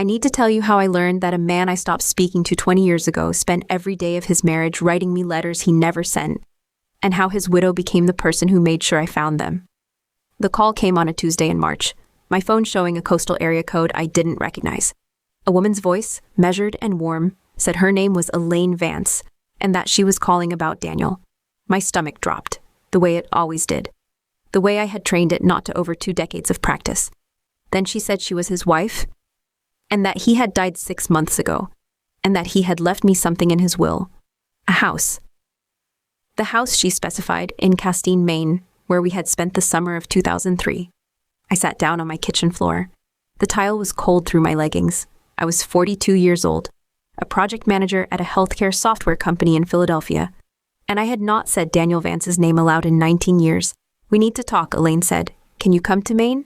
I need to tell you how I learned that a man I stopped speaking to 20 years ago spent every day of his marriage writing me letters he never sent, and how his widow became the person who made sure I found them. The call came on a Tuesday in March, my phone showing a coastal area code I didn't recognize. A woman's voice, measured and warm, said her name was Elaine Vance, and that she was calling about Daniel. My stomach dropped, the way it always did. The way I had trained it not to over 2 decades of practice. Then she said she was his wife, and that he had died 6 months ago, and that he had left me something in his will. A house. The house she specified in Castine, Maine, where we had spent the summer of 2003. I sat down on my kitchen floor. The tile was cold through my leggings. I was 42 years old, a project manager at a healthcare software company in Philadelphia, and I had not said Daniel Vance's name aloud in 19 years. We need to talk, Elaine said. Can you come to Maine?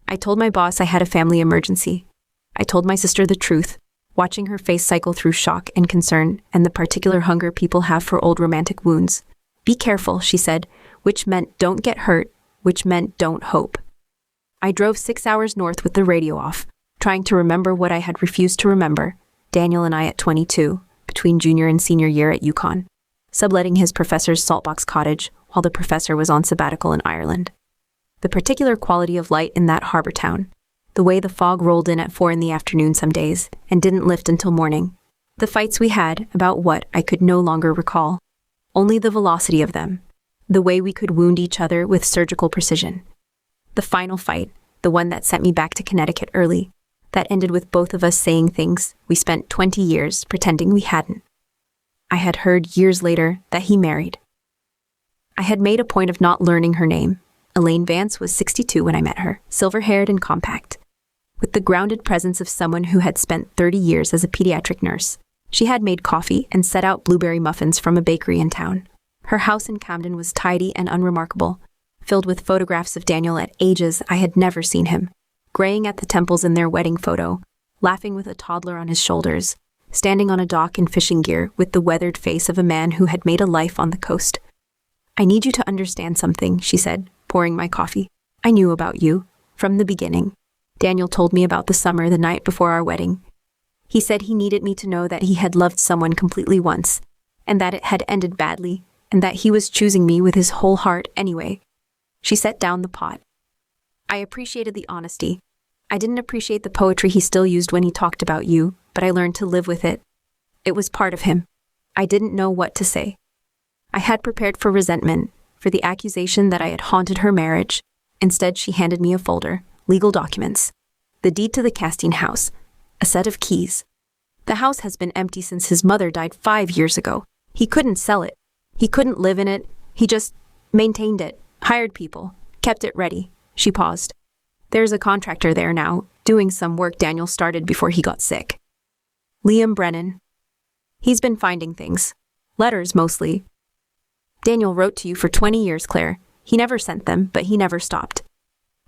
I told my boss I had a family emergency. I told my sister the truth, watching her face cycle through shock and concern and the particular hunger people have for old romantic wounds. Be careful, she said, which meant don't get hurt, which meant don't hope. I drove 6 hours north with the radio off, trying to remember what I had refused to remember, Daniel and I at 22, between junior and senior year at UConn, subletting his professor's saltbox cottage while the professor was on sabbatical in Ireland. The particular quality of light in that harbor town, the way the fog rolled in at 4 in the afternoon some days and didn't lift until morning, the fights we had about what I could no longer recall, only the velocity of them, the way we could wound each other with surgical precision. The final fight, the one that sent me back to Connecticut early, that ended with both of us saying things we spent 20 years pretending we hadn't. I had heard years later that he married. I had made a point of not learning her name. Elaine Vance was 62 when I met her, silver-haired and compact, with the grounded presence of someone who had spent 30 years as a pediatric nurse. She had made coffee and set out blueberry muffins from a bakery in town. Her house in Camden was tidy and unremarkable, filled with photographs of Daniel at ages I had never seen him, graying at the temples in their wedding photo, laughing with a toddler on his shoulders, standing on a dock in fishing gear with the weathered face of a man who had made a life on the coast. I need you to understand something, she said, pouring my coffee. I knew about you, from the beginning. Daniel told me about the summer the night before our wedding. He said he needed me to know that he had loved someone completely once, and that it had ended badly, and that he was choosing me with his whole heart anyway. She set down the pot. I appreciated the honesty. I didn't appreciate the poetry he still used when he talked about you, but I learned to live with it. It was part of him. I didn't know what to say. I had prepared for resentment, for the accusation that I had haunted her marriage. Instead, she handed me a folder, legal documents, the deed to the Castine house, a set of keys. The house has been empty since his mother died 5 years ago. He couldn't sell it. He couldn't live in it. He just maintained it, hired people, kept it ready. She paused. There's a contractor there now, doing some work Daniel started before he got sick. Liam Brennan. He's been finding things. Letters, mostly. Daniel wrote to you for 20 years, Claire. He never sent them, but he never stopped.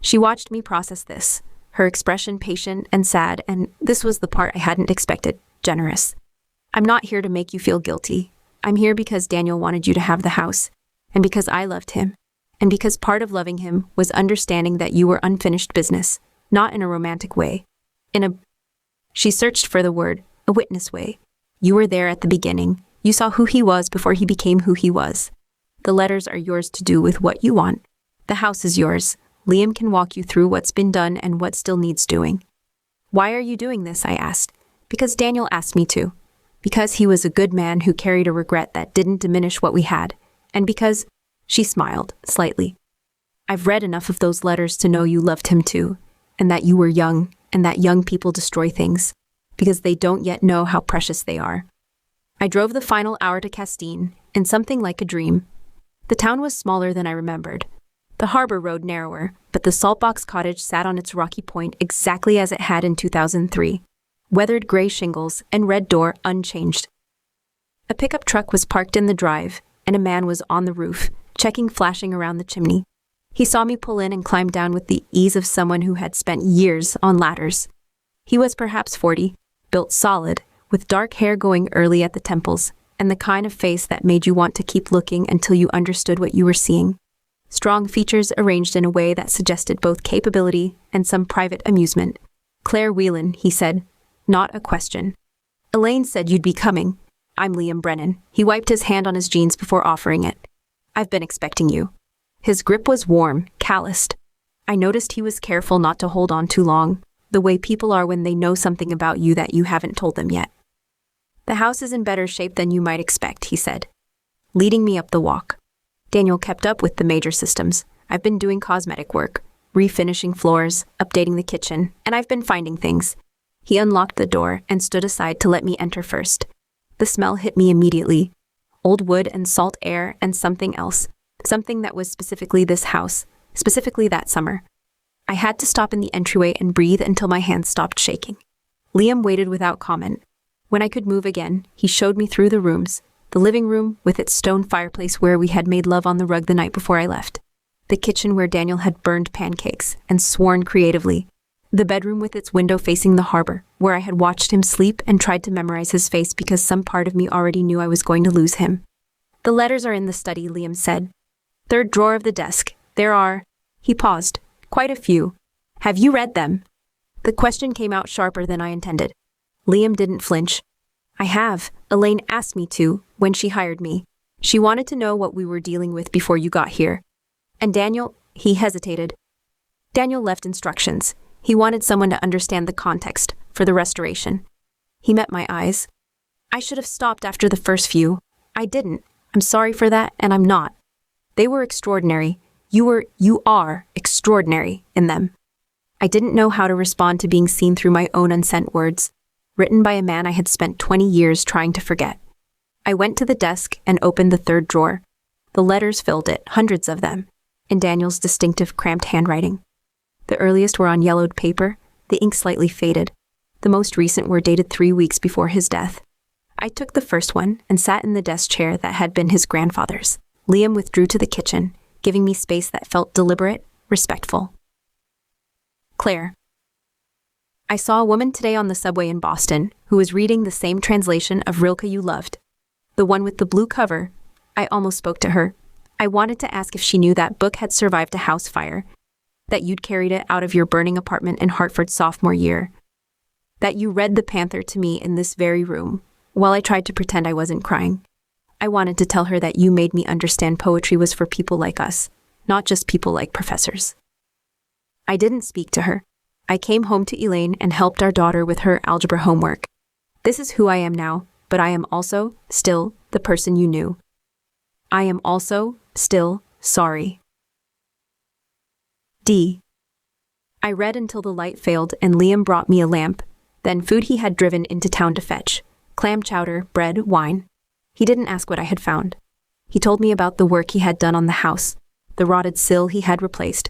She watched me process this, her expression patient and sad, and this was the part I hadn't expected, generous. I'm not here to make you feel guilty. I'm here because Daniel wanted you to have the house, and because I loved him, and because part of loving him was understanding that you were unfinished business, not in a romantic way. She searched for the word, a witness way. You were there at the beginning. You saw who he was before he became who he was. The letters are yours to do with what you want. The house is yours. Liam can walk you through what's been done and what still needs doing. Why are you doing this? I asked. Because Daniel asked me to. Because he was a good man who carried a regret that didn't diminish what we had. And because... She smiled, slightly. I've read enough of those letters to know you loved him too, and that you were young, and that young people destroy things, because they don't yet know how precious they are. I drove the final hour to Castine, in something like a dream. The town was smaller than I remembered. The harbor road narrower, but the saltbox cottage sat on its rocky point exactly as it had in 2003. Weathered gray shingles and red door unchanged. A pickup truck was parked in the drive, and a man was on the roof, checking flashing around the chimney. He saw me pull in and climb down with the ease of someone who had spent years on ladders. He was perhaps 40, built solid, with dark hair going early at the temples, and the kind of face that made you want to keep looking until you understood what you were seeing. Strong features arranged in a way that suggested both capability and some private amusement. Claire Whelan, he said. not a question. Elaine said you'd be coming. I'm Liam Brennan. He wiped his hand on his jeans before offering it. I've been expecting you. His grip was warm, calloused. I noticed he was careful not to hold on too long, the way people are when they know something about you that you haven't told them yet. The house is in better shape than you might expect, he said, leading me up the walk. Daniel kept up with the major systems. I've been doing cosmetic work, refinishing floors, updating the kitchen, and I've been finding things. He unlocked the door and stood aside to let me enter first. The smell hit me immediately. Old wood and salt air and something else. Something that was specifically this house, specifically that summer. I had to stop in the entryway and breathe until my hands stopped shaking. Liam waited without comment. When I could move again, he showed me through the rooms, the living room with its stone fireplace where we had made love on the rug the night before I left, the kitchen where Daniel had burned pancakes and sworn creatively, the bedroom with its window facing the harbor, where I had watched him sleep and tried to memorize his face because some part of me already knew I was going to lose him. The letters are in the study, Liam said. Third drawer of the desk. There are... He paused. Quite a few. Have you read them? The question came out sharper than I intended. Liam didn't flinch. I have. Elaine asked me to, when she hired me. She wanted to know what we were dealing with before you got here. And Daniel, he hesitated. Daniel left instructions. He wanted someone to understand the context for the restoration. He met my eyes. I should have stopped after the first few. I didn't. I'm sorry for that, and I'm not. They were extraordinary. You are extraordinary in them. I didn't know how to respond to being seen through my own unsent words, written by a man I had spent 20 years trying to forget. I went to the desk and opened the third drawer. The letters filled it, hundreds of them, in Daniel's distinctive cramped handwriting. The earliest were on yellowed paper, the ink slightly faded. The most recent were dated 3 weeks before his death. I took the first one and sat in the desk chair that had been his grandfather's. Liam withdrew to the kitchen, giving me space that felt deliberate, respectful. Claire. I saw a woman today on the subway in Boston who was reading the same translation of Rilke you loved. The one with the blue cover. I almost spoke to her. I wanted to ask if she knew that book had survived a house fire, that you'd carried it out of your burning apartment in Hartford's sophomore year, that you read The Panther to me in this very room, while I tried to pretend I wasn't crying. I wanted to tell her that you made me understand poetry was for people like us, not just people like professors. I didn't speak to her. I came home to Elaine and helped our daughter with her algebra homework. This is who I am now, but I am also, still, the person you knew. I am also, still, sorry. D. I read until the light failed and Liam brought me a lamp, then food he had driven into town to fetch. Clam chowder, bread, wine. He didn't ask what I had found. He told me about the work he had done on the house, the rotted sill he had replaced,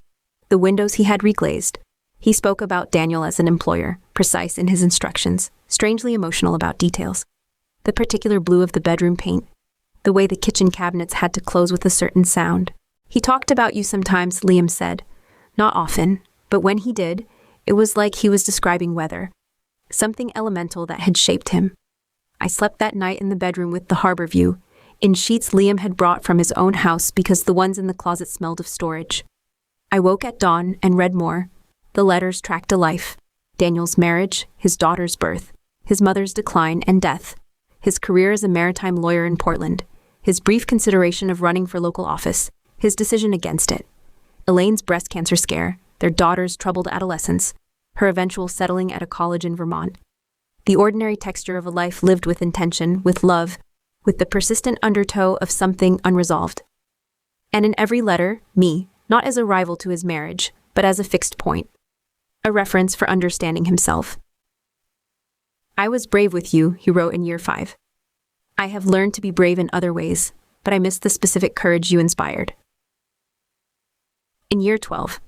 the windows he had reglazed. He spoke about Daniel as an employer, precise in his instructions, strangely emotional about details. The particular blue of the bedroom paint, the way the kitchen cabinets had to close with a certain sound. He talked about you sometimes, Liam said. Not often, but when he did, it was like he was describing weather, something elemental that had shaped him. I slept that night in the bedroom with the harbor view, in sheets Liam had brought from his own house because the ones in the closet smelled of storage. I woke at dawn and read more. The letters tracked a life. Daniel's marriage, his daughter's birth, his mother's decline and death, his career as a maritime lawyer in Portland, his brief consideration of running for local office, his decision against it, Elaine's breast cancer scare, their daughter's troubled adolescence, her eventual settling at a college in Vermont. The ordinary texture of a life lived with intention, with love, with the persistent undertow of something unresolved. And in every letter, me, not as a rival to his marriage, but as a fixed point. A reference for understanding himself. I was brave with you, he wrote in year 5. I have learned to be brave in other ways, but I miss the specific courage you inspired. In year 12.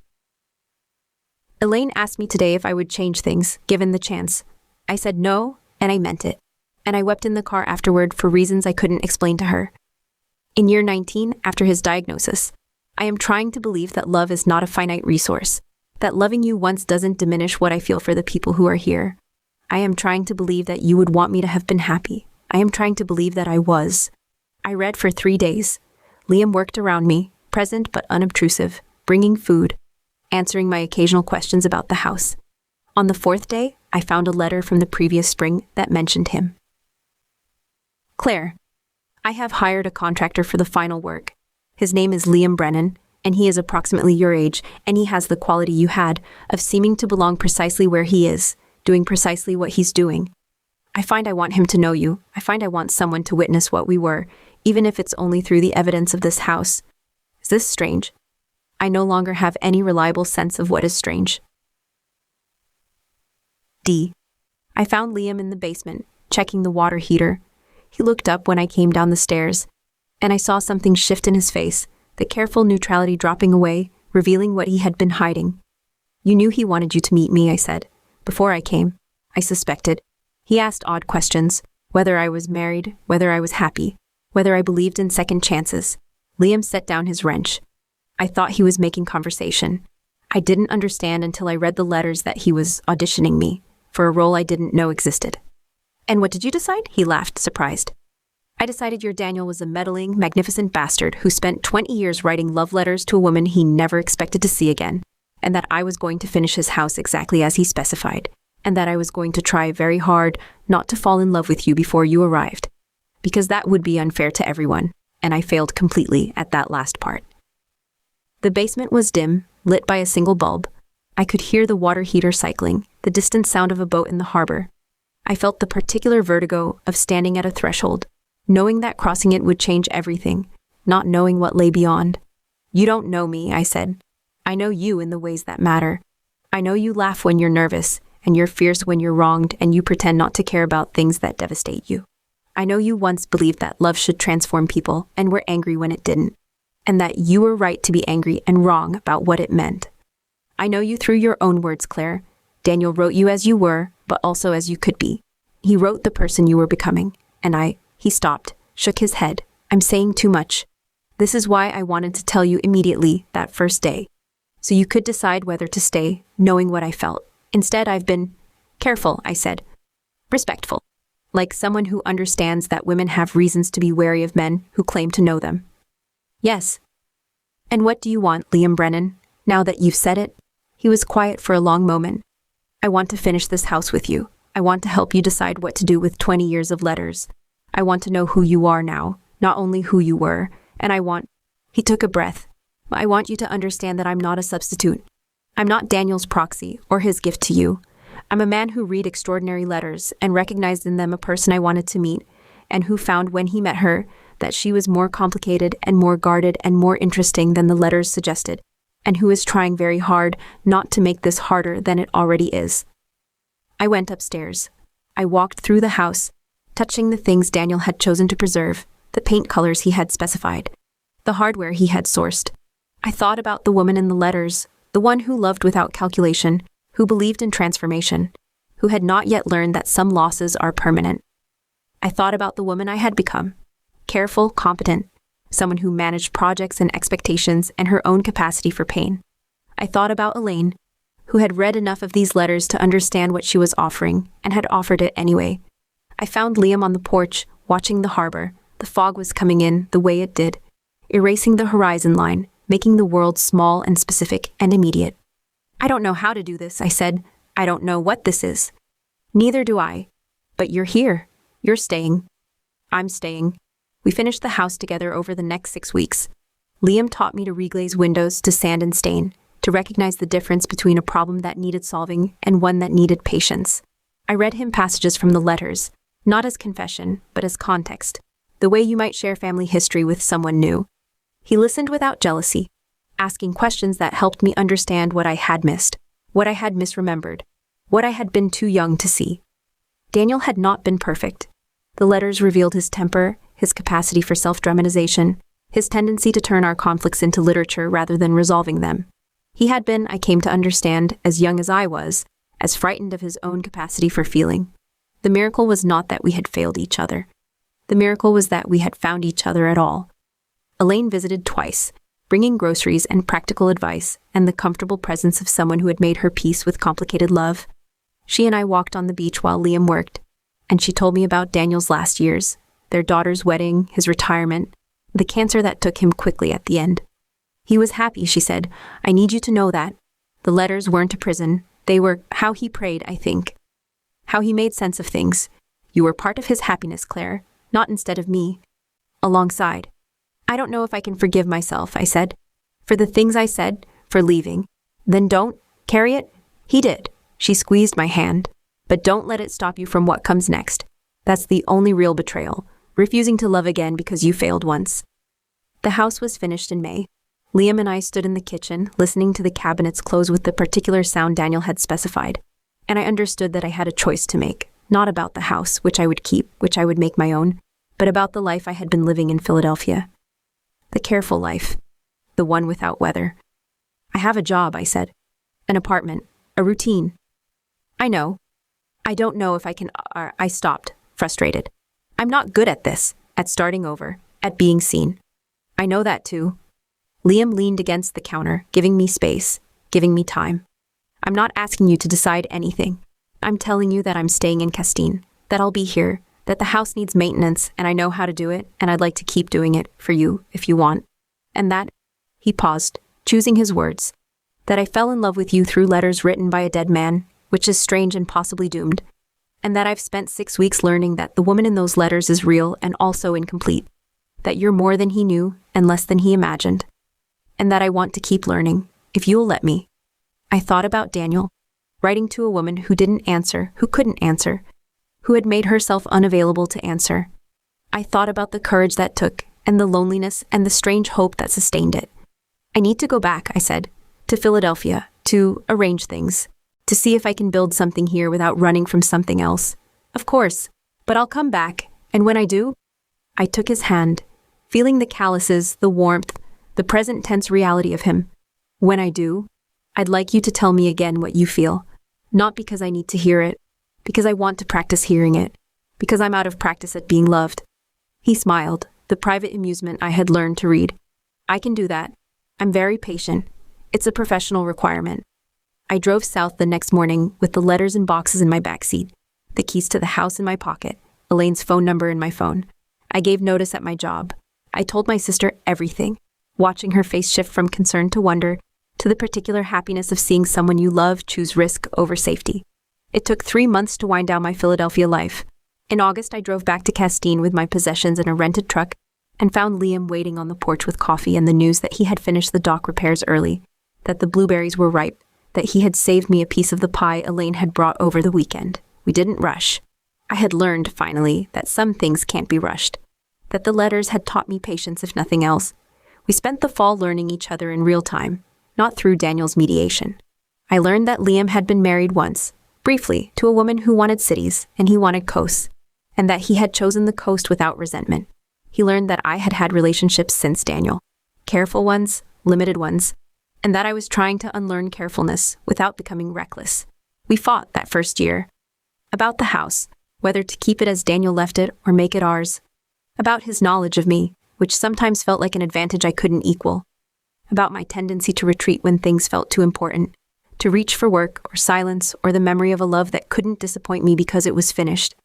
Elaine asked me today if I would change things, given the chance. I said no, and I meant it. And I wept in the car afterward for reasons I couldn't explain to her. In year 19, after his diagnosis, I am trying to believe that love is not a finite resource, that loving you once doesn't diminish what I feel for the people who are here. I am trying to believe that you would want me to have been happy. I am trying to believe that I was. I read for 3 days. Liam worked around me, present but unobtrusive, bringing food, answering my occasional questions about the house. On the 4th day, I found a letter from the previous spring that mentioned him. Claire, I have hired a contractor for the final work. His name is Liam Brennan, and he is approximately your age, and he has the quality you had of seeming to belong precisely where he is, doing precisely what he's doing. I find I want him to know you. I find I want someone to witness what we were, even if it's only through the evidence of this house. Is this strange? I no longer have any reliable sense of what is strange. D. I found Liam in the basement, checking the water heater. He looked up when I came down the stairs, and I saw something shift in his face, the careful neutrality dropping away, revealing what he had been hiding. You knew he wanted you to meet me, I said. Before I came, I suspected. He asked odd questions, whether I was married, whether I was happy, whether I believed in second chances. Liam set down his wrench. I thought he was making conversation. I didn't understand until I read the letters that he was auditioning me for a role I didn't know existed. And what did you decide? He laughed, surprised. I decided your Daniel was a meddling, magnificent bastard who spent 20 years writing love letters to a woman he never expected to see again, and that I was going to finish his house exactly as he specified, and that I was going to try very hard not to fall in love with you before you arrived, because that would be unfair to everyone, and I failed completely at that last part. The basement was dim, lit by a single bulb. I could hear the water heater cycling, the distant sound of a boat in the harbor. I felt the particular vertigo of standing at a threshold, knowing that crossing it would change everything, not knowing what lay beyond. You don't know me, I said. I know you in the ways that matter. I know you laugh when you're nervous, and you're fierce when you're wronged, and you pretend not to care about things that devastate you. I know you once believed that love should transform people, and were angry when it didn't, and that you were right to be angry and wrong about what it meant. I know you through your own words, Claire. Daniel wrote you as you were, but also as you could be. He wrote the person you were becoming, and He stopped, shook his head. I'm saying too much. This is why I wanted to tell you immediately that first day, so you could decide whether to stay, knowing what I felt. Instead, I've been careful, I said. Respectful. Like someone who understands that women have reasons to be wary of men who claim to know them. Yes. And what do you want, Liam Brennan, now that you've said it? He was quiet for a long moment. I want to finish this house with you. I want to help you decide what to do with 20 years of letters. I want to know who you are now, not only who you were, and He took a breath. I want you to understand that I'm not a substitute. I'm not Daniel's proxy or his gift to you. I'm a man who read extraordinary letters and recognized in them a person I wanted to meet, and who found when he met her that she was more complicated and more guarded and more interesting than the letters suggested, and who is trying very hard not to make this harder than it already is. I went upstairs. I walked through the house, touching the things Daniel had chosen to preserve, the paint colors he had specified, the hardware he had sourced. I thought about the woman in the letters, the one who loved without calculation, who believed in transformation, who had not yet learned that some losses are permanent. I thought about the woman I had become, careful, competent, someone who managed projects and expectations and her own capacity for pain. I thought about Elaine, who had read enough of these letters to understand what she was offering and had offered it anyway. I found Liam on the porch, watching the harbor. The fog was coming in the way it did, erasing the horizon line, making the world small and specific and immediate. I don't know how to do this, I said. I don't know what this is. Neither do I. But you're here. You're staying. I'm staying. We finished the house together over the next 6 weeks. Liam taught me to reglaze windows to sand and stain, to recognize the difference between a problem that needed solving and one that needed patience. I read him passages from the letters, not as confession, but as context, the way you might share family history with someone new. He listened without jealousy, asking questions that helped me understand what I had missed, what I had misremembered, what I had been too young to see. Daniel had not been perfect. The letters revealed his temper, his capacity for self-dramatization, his tendency to turn our conflicts into literature rather than resolving them. He had been, I came to understand, as young as I was, as frightened of his own capacity for feeling. The miracle was not that we had failed each other. The miracle was that we had found each other at all. Elaine visited twice, bringing groceries and practical advice and the comfortable presence of someone who had made her peace with complicated love. She and I walked on the beach while Liam worked, and she told me about Daniel's last years, their daughter's wedding, his retirement, the cancer that took him quickly at the end. He was happy, she said. I need you to know that. The letters weren't a prison. They were how he prayed, I think. How he made sense of things. You were part of his happiness, Claire, not instead of me. Alongside. I don't know if I can forgive myself, I said. For the things I said, for leaving. Then don't carry it. He did. She squeezed my hand. But don't let it stop you from what comes next. That's the only real betrayal. Refusing to love again because you failed once. The house was finished in May. Liam and I stood in the kitchen, listening to the cabinets close with the particular sound Daniel had specified. And I understood that I had a choice to make, not about the house, which I would keep, which I would make my own, but about the life I had been living in Philadelphia. The careful life. The one without weather. I have a job, I said. An apartment. A routine. I know. I don't know if I can... I stopped, frustrated. I'm not good at this, at starting over, at being seen. I know that too. Liam leaned against the counter, giving me space, giving me time. I'm not asking you to decide anything. I'm telling you that I'm staying in Castine, that I'll be here, that the house needs maintenance and I know how to do it and I'd like to keep doing it for you if you want. And that, he paused, choosing his words, that I fell in love with you through letters written by a dead man, which is strange and possibly doomed, and that I've spent 6 weeks learning that the woman in those letters is real and also incomplete, that you're more than he knew and less than he imagined, and that I want to keep learning, if you'll let me. I thought about Daniel, writing to a woman who didn't answer, who couldn't answer, who had made herself unavailable to answer. I thought about the courage that took, and the loneliness and the strange hope that sustained it. I need to go back, I said, to Philadelphia, to arrange things, to see if I can build something here without running from something else. Of course, but I'll come back, and when I do, I took his hand, feeling the calluses, the warmth, the present tense reality of him. When I do, I'd like you to tell me again what you feel, not because I need to hear it, because I want to practice hearing it, because I'm out of practice at being loved. He smiled, the private amusement I had learned to read. I can do that. I'm very patient. It's a professional requirement. I drove south the next morning with the letters and boxes in my backseat, the keys to the house in my pocket, Elaine's phone number in my phone. I gave notice at my job. I told my sister everything, watching her face shift from concern to wonder, to the particular happiness of seeing someone you love choose risk over safety. It took 3 months to wind down my Philadelphia life. In August, I drove back to Castine with my possessions in a rented truck and found Liam waiting on the porch with coffee and the news that he had finished the dock repairs early, that the blueberries were ripe, that he had saved me a piece of the pie Elaine had brought over the weekend. We didn't rush. I had learned, finally, that some things can't be rushed, that the letters had taught me patience if nothing else. We spent the fall learning each other in real time, not through Daniel's mediation. I learned that Liam had been married once, briefly, to a woman who wanted cities and he wanted coasts, and that he had chosen the coast without resentment. He learned that I had had relationships since Daniel, careful ones, limited ones, and that I was trying to unlearn carefulness without becoming reckless. We fought that first year. About the house, whether to keep it as Daniel left it or make it ours. About his knowledge of me, which sometimes felt like an advantage I couldn't equal. About my tendency to retreat when things felt too important, to reach for work or silence or the memory of a love that couldn't disappoint me because it was finished.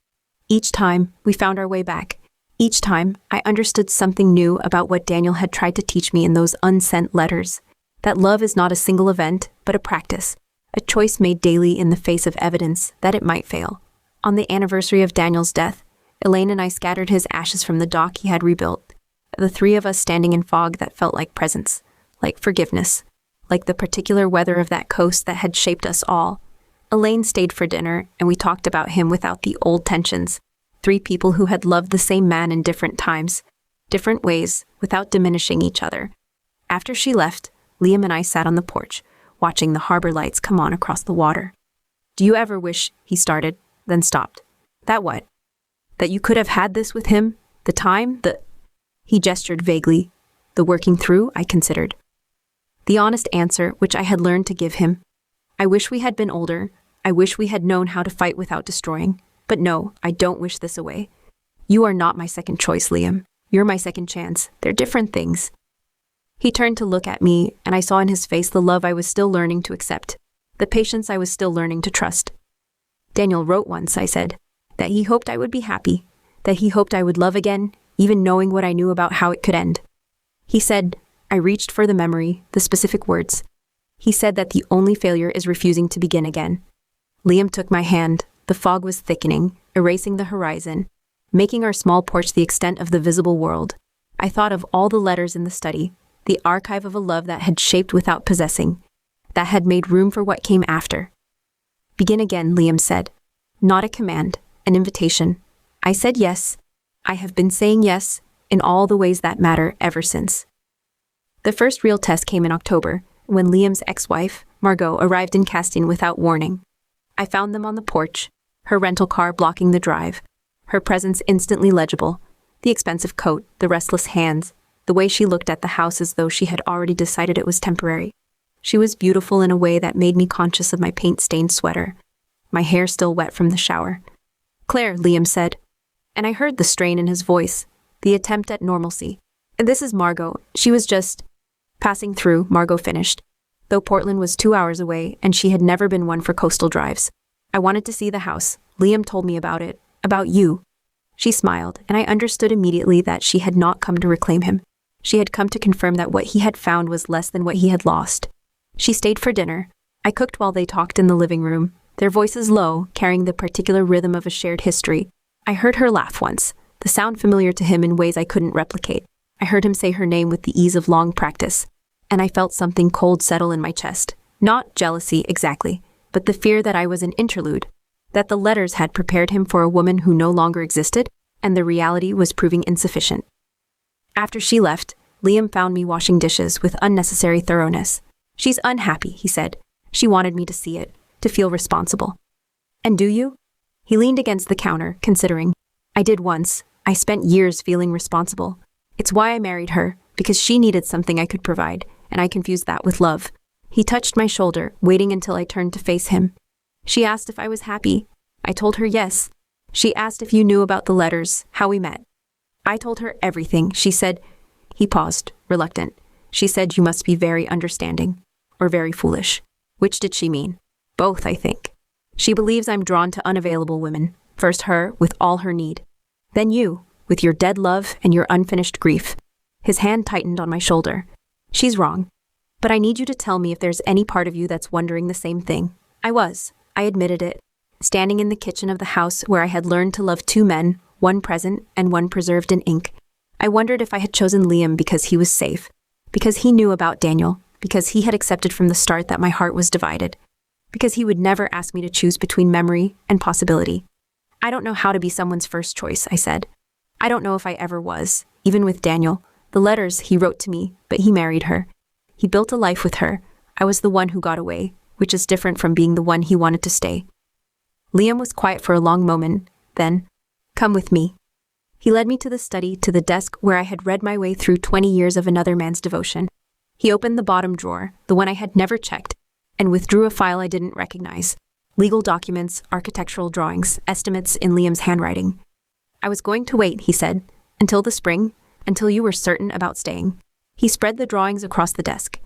Each time, we found our way back. Each time, I understood something new about what Daniel had tried to teach me in those unsent letters. That love is not a single event, but a practice, a choice made daily in the face of evidence that it might fail. On the anniversary of Daniel's death, Elaine and I scattered his ashes from the dock he had rebuilt, the three of us standing in fog that felt like presence, like forgiveness, like the particular weather of that coast that had shaped us all. Elaine stayed for dinner, and we talked about him without the old tensions. 3 people who had loved the same man in different times, different ways, without diminishing each other. After she left, Liam and I sat on the porch, watching the harbor lights come on across the water. "Do you ever wish," he started, then stopped. "That what? That you could have had this with him? The time? He gestured vaguely. "The working through," I considered. The honest answer, which I had learned to give him. "I wish we had been older. I wish we had known how to fight without destroying. But no, I don't wish this away. You are not my second choice, Liam. You're my second chance. They're different things." He turned to look at me, and I saw in his face the love I was still learning to accept, the patience I was still learning to trust. "Daniel wrote once," I said, "that he hoped I would be happy, that he hoped I would love again, even knowing what I knew about how it could end. He said," I reached for the memory, the specific words. "He said that the only failure is refusing to begin again." Liam took my hand, The fog was thickening, erasing the horizon, making our small porch the extent of the visible world. I thought of all the letters in the study, the archive of a love that had shaped without possessing, that had made room for what came after. "Begin again," Liam said. Not a command, an invitation. I said yes. I have been saying yes in all the ways that matter ever since. The first real test came in October, when Liam's ex-wife, Margot, arrived in Castine without warning. I found them on the porch, her rental car blocking the drive, her presence instantly legible, the expensive coat, the restless hands, the way she looked at the house as though she had already decided it was temporary. She was beautiful in a way that made me conscious of my paint-stained sweater, my hair still wet from the shower. "Claire," Liam said, and I heard the strain in his voice, the attempt at normalcy. "And this is Margot. She was just passing through," Margot finished, though Portland was 2 hours away and she had never been one for coastal drives. "I wanted to see the house. Liam told me about it, about you." She smiled, and I understood immediately that she had not come to reclaim him. She had come to confirm that what he had found was less than what he had lost. She stayed for dinner. I cooked while they talked in the living room, their voices low, carrying the particular rhythm of a shared history. I heard her laugh once, the sound familiar to him in ways I couldn't replicate. I heard him say her name with the ease of long practice, and I felt something cold settle in my chest. Not jealousy exactly, but the fear that I was an interlude, that the letters had prepared him for a woman who no longer existed, and the reality was proving insufficient. After she left, Liam found me washing dishes with unnecessary thoroughness. "She's unhappy," he said. "She wanted me to see it, to feel responsible." "And do you?" He leaned against the counter, considering. "I did once. I spent years feeling responsible. It's why I married her, because she needed something I could provide, and I confused that with love." He touched my shoulder, waiting until I turned to face him. "She asked if I was happy. I told her yes. She asked if you knew about the letters, how we met. I told her everything. She said..." He paused, reluctant. "She said you must be very understanding, or very foolish." Which did she mean? Both, I think. She believes I'm drawn to unavailable women. First her, with all her need. Then you, with your dead love and your unfinished grief. His hand tightened on my shoulder. "She's wrong. But I need you to tell me if there's any part of you that's wondering the same thing." I was. I admitted it. Standing in the kitchen of the house where I had learned to love 2 men, one present and one preserved in ink. I wondered if I had chosen Liam because he was safe, because he knew about Daniel, because he had accepted from the start that my heart was divided, because he would never ask me to choose between memory and possibility. "I don't know how to be someone's first choice," I said. "I don't know if I ever was, even with Daniel. The letters he wrote to me, but he married her. He built a life with her. I was the one who got away, which is different from being the one he wanted to stay." Liam was quiet for a long moment, then, "Come with me." He led me to the study, to the desk where I had read my way through 20 years of another man's devotion. He opened the bottom drawer, the one I had never checked, and withdrew a file I didn't recognize. Legal documents, architectural drawings, estimates in Liam's handwriting. "I was going to wait," he said, "until the spring, until you were certain about staying." He spread the drawings across the desk.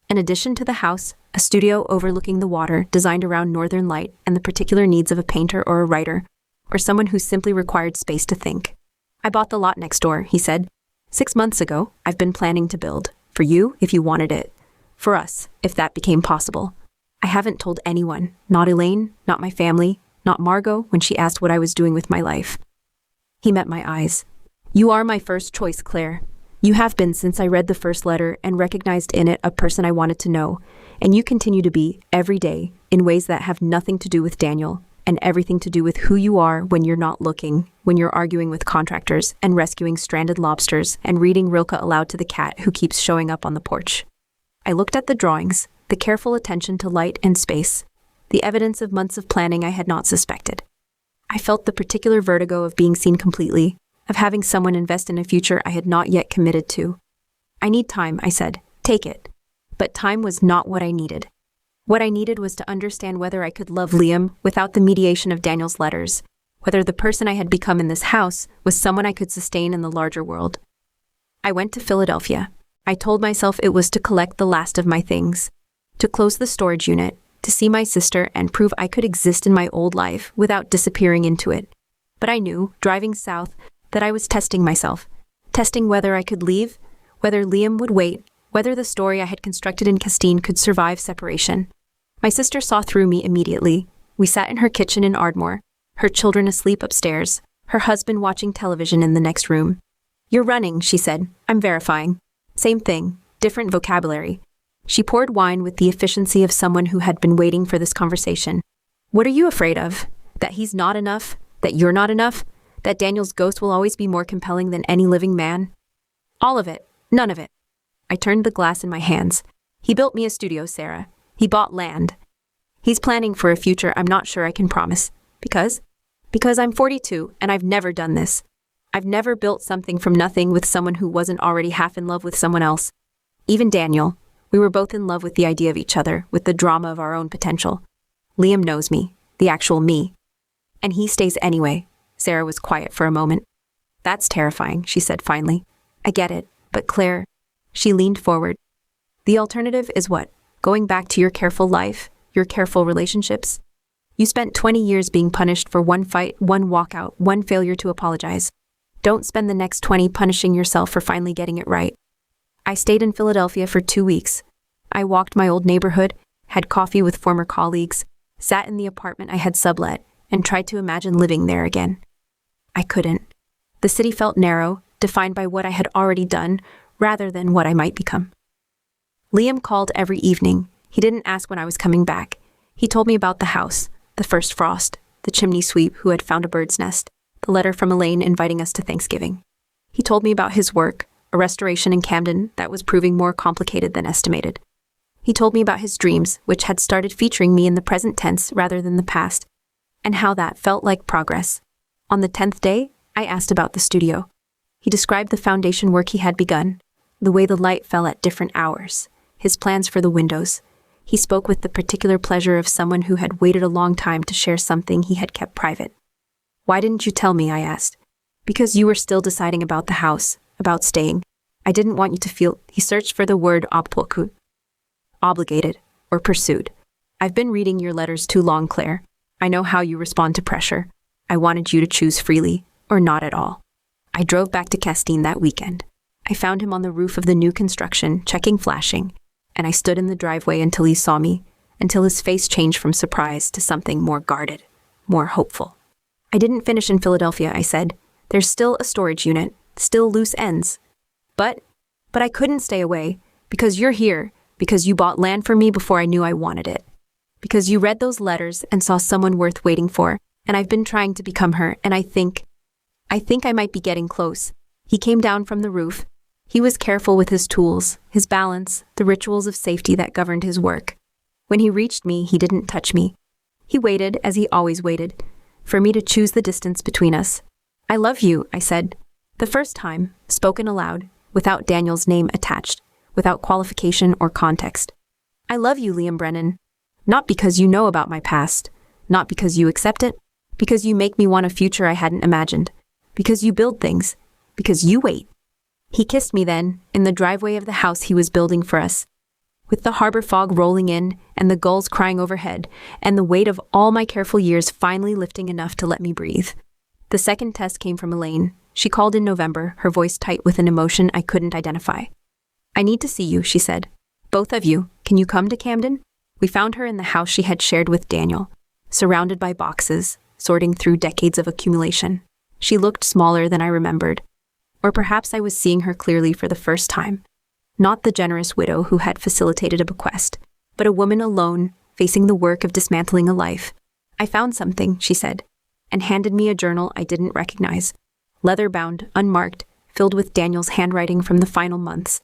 An addition to the house, a studio overlooking the water designed around northern light and the particular needs of a painter or a writer, or someone who simply required space to think. "I bought the lot next door," he said. 6 months ago, I've been planning to build. For you, if you wanted it. For us, if that became possible. I haven't told anyone, not Elaine, not my family, not Margot when she asked what I was doing with my life." He met my eyes. "You are my first choice, Claire. You have been since I read the first letter and recognized in it a person I wanted to know, and you continue to be, every day, in ways that have nothing to do with Daniel, and everything to do with who you are when you're not looking, when you're arguing with contractors and rescuing stranded lobsters and reading Rilke aloud to the cat who keeps showing up on the porch." I looked at the drawings, the careful attention to light and space, the evidence of months of planning I had not suspected. I felt the particular vertigo of being seen completely, of having someone invest in a future I had not yet committed to. "I need time," I said. "Take it." But time was not what I needed. What I needed was to understand whether I could love Liam without the mediation of Daniel's letters, whether the person I had become in this house was someone I could sustain in the larger world. I went to Philadelphia. I told myself it was to collect the last of my things, to close the storage unit, to see my sister and prove I could exist in my old life without disappearing into it. But I knew, driving south, that I was testing myself, testing whether I could leave, whether Liam would wait, whether the story I had constructed in Castine could survive separation. My sister saw through me immediately. We sat in her kitchen in Ardmore, her children asleep upstairs, her husband watching television in the next room. "You're running," she said. "I'm verifying." Same thing, different vocabulary. She poured wine with the efficiency of someone who had been waiting for this conversation. "What are you afraid of? That he's not enough? That you're not enough? That Daniel's ghost will always be more compelling than any living man?" "All of it. None of it." I turned the glass in my hands. "He built me a studio, Sarah. He bought land. He's planning for a future I'm not sure I can promise. Because I'm 42 and I've never done this. I've never built something from nothing with someone who wasn't already half in love with someone else. Even Daniel, we were both in love with the idea of each other, with the drama of our own potential. Liam knows me, the actual me. And he stays anyway." Sarah was quiet for a moment. "That's terrifying," she said finally. "I get it, but Claire," she leaned forward. "The alternative is what? Going back to your careful life, your careful relationships? You spent 20 years being punished for one fight, one walkout, one failure to apologize. Don't spend the next 20 punishing yourself for finally getting it right." I stayed in Philadelphia for 2 weeks. I walked my old neighborhood, had coffee with former colleagues, sat in the apartment I had sublet, and tried to imagine living there again. I couldn't. The city felt narrow, defined by what I had already done, rather than what I might become. Liam called every evening. He didn't ask when I was coming back. He told me about the house, the first frost, the chimney sweep who had found a bird's nest, the letter from Elaine inviting us to Thanksgiving. He told me about his work, a restoration in Camden that was proving more complicated than estimated. He told me about his dreams, which had started featuring me in the present tense rather than the past, and how that felt like progress. On the 10th day, I asked about the studio. He described the foundation work he had begun, the way the light fell at different hours, his plans for the windows. He spoke with the particular pleasure of someone who had waited a long time to share something he had kept private. "Why didn't you tell me?" I asked. "Because you were still deciding about the house, about staying. I didn't want you to feel—" He searched for the word "obpoku," obligated, or pursued. "I've been reading your letters too long, Claire. I know how you respond to pressure. I wanted you to choose freely, or not at all." I drove back to Castine that weekend. I found him on the roof of the new construction, checking flashing, and I stood in the driveway until he saw me, until his face changed from surprise to something more guarded, more hopeful. "I didn't finish in Philadelphia," I said. "There's still a storage unit, still loose ends. But I couldn't stay away, because you're here, because you bought land for me before I knew I wanted it. Because you read those letters and saw someone worth waiting for, and I've been trying to become her, and I think I might be getting close." He came down from the roof. He was careful with his tools, his balance, the rituals of safety that governed his work. When he reached me, he didn't touch me. He waited, as he always waited, for me to choose the distance between us. "I love you," I said. The first time, spoken aloud, without Daniel's name attached, without qualification or context. "I love you, Liam Brennan. Not because you know about my past, not because you accept it, because you make me want a future I hadn't imagined, because you build things, because you wait." He kissed me then, in the driveway of the house he was building for us, with the harbor fog rolling in and the gulls crying overhead, and the weight of all my careful years finally lifting enough to let me breathe. The second test came from Elaine. She called in November, her voice tight with an emotion I couldn't identify. "I need to see you," she said. "Both of you. Can you come to Camden?" We found her in the house she had shared with Daniel, surrounded by boxes, sorting through decades of accumulation. She looked smaller than I remembered. Or perhaps I was seeing her clearly for the first time. Not the generous widow who had facilitated a bequest, but a woman alone, facing the work of dismantling a life. "I found something," she said, and handed me a journal I didn't recognize, leather-bound, unmarked, filled with Daniel's handwriting from the final months.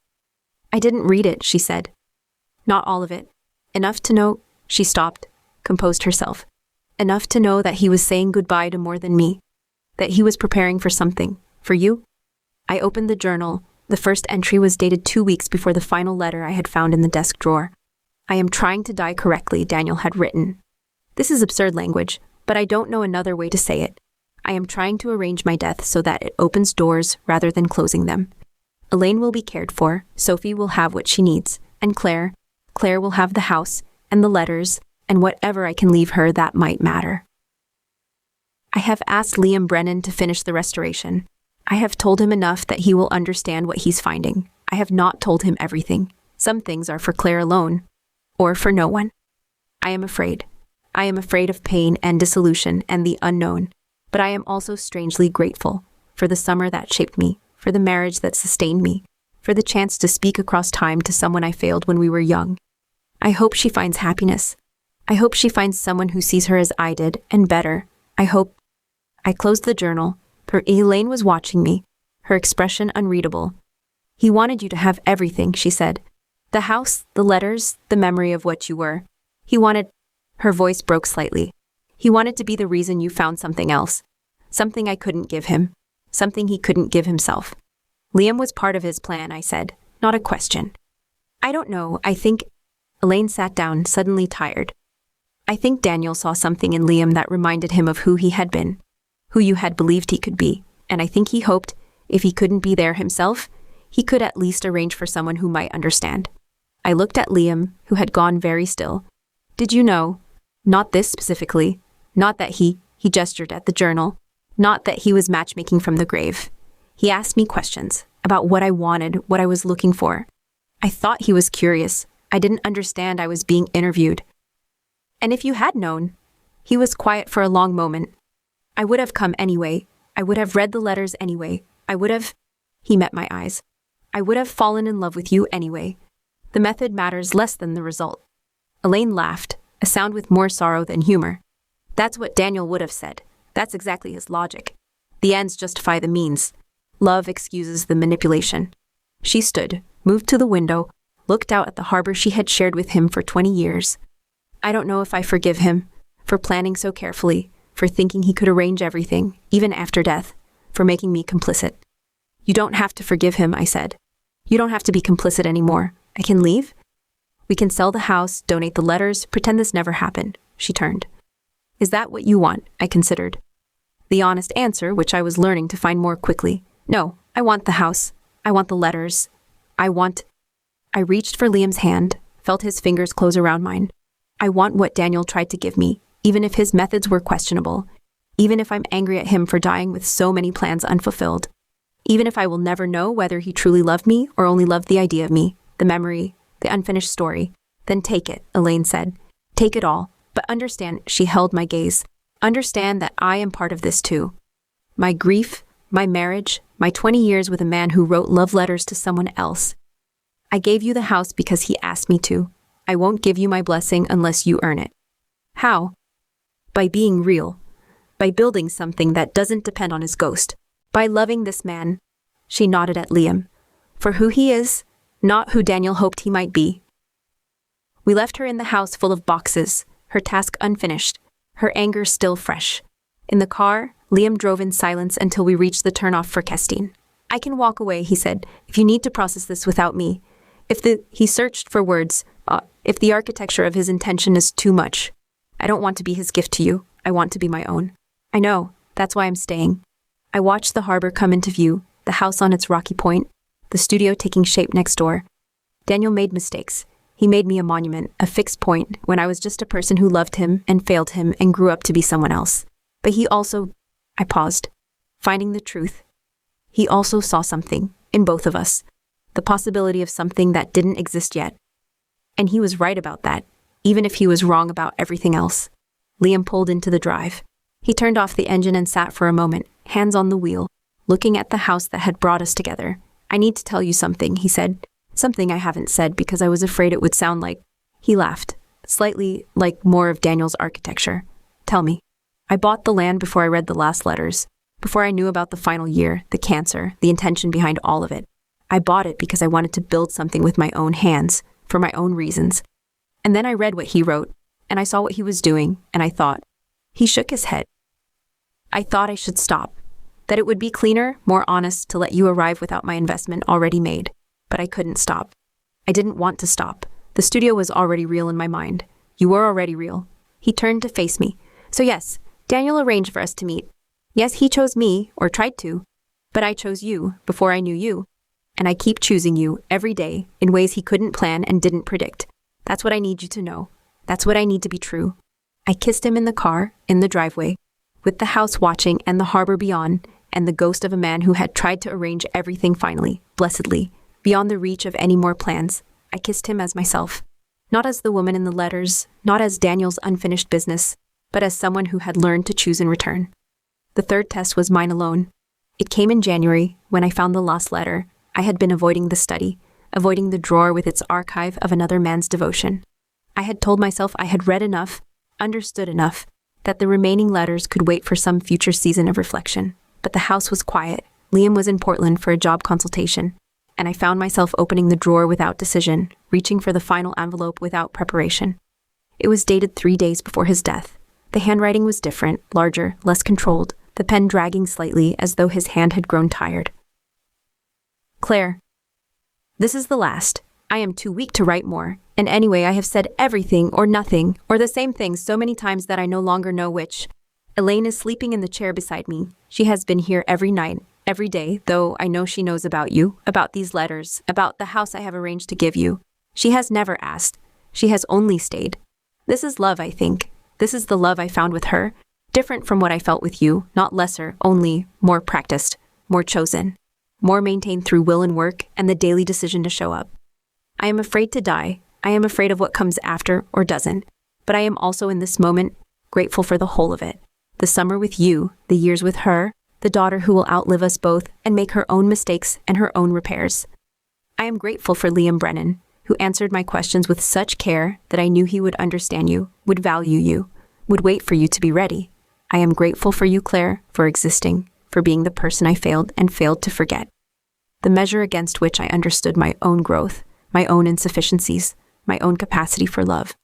"I didn't read it," she said. "Not all of it. Enough to know—" She stopped, composed herself. "Enough to know that he was saying goodbye to more than me, that he was preparing for something, for you." I opened the journal. The first entry was dated 2 weeks before the final letter I had found in the desk drawer. "I am trying to die correctly," Daniel had written. This is absurd language, but I don't know another way to say it. I am trying to arrange my death so that it opens doors rather than closing them. Elaine will be cared for, Sophie will have what she needs, and Claire will have the house, and the letters, and whatever I can leave her that might matter. I have asked Liam Brennan to finish the restoration. I have told him enough that he will understand what he's finding. I have not told him everything. Some things are for Claire alone, or for no one. I am afraid. I am afraid of pain and dissolution and the unknown, but I am also strangely grateful for the summer that shaped me, for the marriage that sustained me, for the chance to speak across time to someone I failed when we were young. I hope she finds happiness. I hope she finds someone who sees her as I did, and better. I closed the journal. Elaine was watching me, her expression unreadable. He wanted you to have everything, she said. The house, the letters, the memory of what you were. He wanted... Her voice broke slightly. He wanted to be the reason you found something else. Something I couldn't give him. Something he couldn't give himself. Liam was part of his plan, I said, not a question. I don't know, I think... Elaine sat down, suddenly tired. I think Daniel saw something in Liam that reminded him of who he had been, who you had believed he could be, and I think he hoped, if he couldn't be there himself, he could at least arrange for someone who might understand. I looked at Liam, who had gone very still. Did you know? Not this specifically. Not that he gestured at the journal. Not that he was matchmaking from the grave. He asked me questions about what I wanted, what I was looking for. I thought he was curious. I didn't understand I was being interviewed. And if you had known? He was quiet for a long moment. I would have come anyway. I would have read the letters anyway. He met my eyes. I would have fallen in love with you anyway. The method matters less than the result. Elaine laughed, a sound with more sorrow than humor. That's what Daniel would have said. That's exactly his logic. The ends justify the means. Love excuses the manipulation. She stood, moved to the window, looked out at the harbor she had shared with him for 20 years. I don't know if I forgive him, for planning so carefully, for thinking he could arrange everything, even after death, for making me complicit. You don't have to forgive him, I said. You don't have to be complicit anymore. I can leave? We can sell the house, donate the letters, pretend this never happened. She turned. Is that what you want? I considered. The honest answer, which I was learning to find more quickly. No, I want the house. I want the letters. I reached for Liam's hand, felt his fingers close around mine. I want what Daniel tried to give me, even if his methods were questionable, even if I'm angry at him for dying with so many plans unfulfilled, even if I will never know whether he truly loved me or only loved the idea of me, the memory, the unfinished story. Then take it, Elaine said. Take it all, but understand, she held my gaze. Understand that I am part of this too. My grief, my marriage, my 20 years with a man who wrote love letters to someone else. I gave you the house because he asked me to. I won't give you my blessing unless you earn it. How? By being real. By building something that doesn't depend on his ghost. By loving this man. She nodded at Liam. For who he is, not who Daniel hoped he might be. We left her in the house full of boxes, her task unfinished, her anger still fresh. In the car, Liam drove in silence until we reached the turnoff for Kestine. I can walk away, he said, if you need to process this without me. He searched for words. If the architecture of his intention is too much. I don't want to be his gift to you. I want to be my own. I know. That's why I'm staying. I watched the harbor come into view, the house on its rocky point, the studio taking shape next door. Daniel made mistakes. He made me a monument, a fixed point, when I was just a person who loved him and failed him and grew up to be someone else. But he also... I paused, finding the truth. He also saw something, in both of us, the possibility of something that didn't exist yet. And he was right about that, even if he was wrong about everything else. Liam pulled into the drive. He turned off the engine and sat for a moment, hands on the wheel, looking at the house that had brought us together. I need to tell you something, he said. Something I haven't said because I was afraid it would sound like... He laughed, slightly like more of Daniel's architecture. Tell me. I bought the land before I read the last letters, before I knew about the final year, the cancer, the intention behind all of it. I bought it because I wanted to build something with my own hands, for my own reasons. And then I read what he wrote, and I saw what he was doing, and I thought... He shook his head. I thought I should stop, that it would be cleaner, more honest to let you arrive without my investment already made. But I couldn't stop. I didn't want to stop. The studio was already real in my mind. You were already real. He turned to face me. So yes, Daniel arranged for us to meet. Yes, he chose me, or tried to. But I chose you, before I knew you. And I keep choosing you, every day, in ways he couldn't plan and didn't predict. That's what I need you to know. That's what I need to be true. I kissed him in the car, in the driveway, with the house watching and the harbor beyond, and the ghost of a man who had tried to arrange everything finally, blessedly, beyond the reach of any more plans. I kissed him as myself. Not as the woman in the letters, not as Daniel's unfinished business, but as someone who had learned to choose in return. The third test was mine alone. It came in January, when I found the lost letter. I had been avoiding the study, avoiding the drawer with its archive of another man's devotion. I had told myself I had read enough, understood enough, that the remaining letters could wait for some future season of reflection. But the house was quiet. Liam was in Portland for a job consultation, and I found myself opening the drawer without decision, reaching for the final envelope without preparation. It was dated 3 days before his death. The handwriting was different, larger, less controlled, the pen dragging slightly as though his hand had grown tired. Claire, this is the last. I am too weak to write more, and anyway I have said everything or nothing, or the same thing so many times that I no longer know which. Elaine is sleeping in the chair beside me. She has been here every night, every day, though I know she knows about you, about these letters, about the house I have arranged to give you. She has never asked. She has only stayed. This is love, I think. This is the love I found with her. Different from what I felt with you, not lesser, only more practiced, more chosen, more maintained through will and work and the daily decision to show up. I am afraid to die. I am afraid of what comes after or doesn't. But I am also in this moment grateful for the whole of it. The summer with you, the years with her, the daughter who will outlive us both and make her own mistakes and her own repairs. I am grateful for Liam Brennan, who answered my questions with such care that I knew he would understand you, would value you, would wait for you to be ready. I am grateful for you, Claire, for existing, for being the person I failed to forget. The measure against which I understood my own growth, my own insufficiencies, my own capacity for love.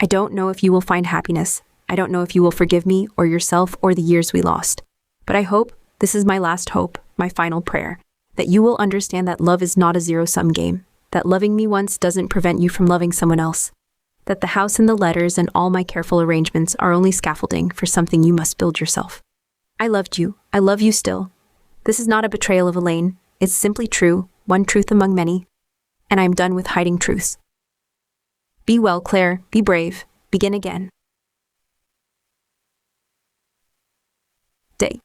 I don't know if you will find happiness. I don't know if you will forgive me or yourself or the years we lost. But I hope, this is my last hope, my final prayer, that you will understand that love is not a zero-sum game, that loving me once doesn't prevent you from loving someone else, that the house and the letters and all my careful arrangements are only scaffolding for something you must build yourself. I loved you. I love you still. This is not a betrayal of Elaine. It's simply true, one truth among many, and I am done with hiding truths. Be well, Claire. Be brave. Begin again. Day.